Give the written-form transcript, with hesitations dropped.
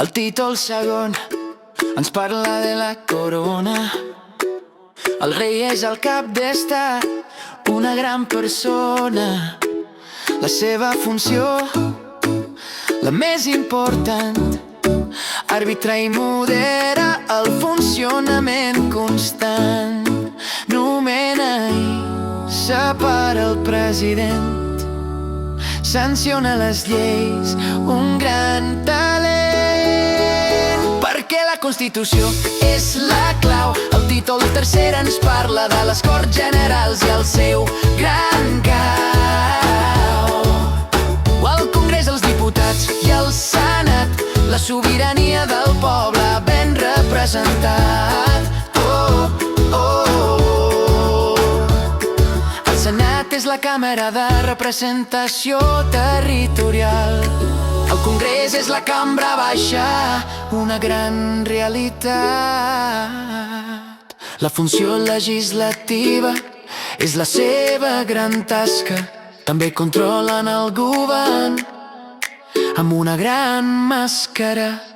El títol segon ens parla de la corona. El rei és el cap d'estat, una gran persona. La seva funció, la més important, arbitra i modera el funcionament constant. Nomena i separa el president, sanciona les lleis, un gran talent. Perquè la Constitució és la clau. El títol tercer ens parla de les Corts Generals i el seu gran cau. O el Congrés, els diputats i el Senat, la sobirania del poble ben representat. Oh, oh, oh. El Senat és la Càmera de Representació Territorial. El Congrés és la cambra baixa, una gran realitat. La funció legislativa és la seva gran tasca. També controlen el govern amb una gran màscara.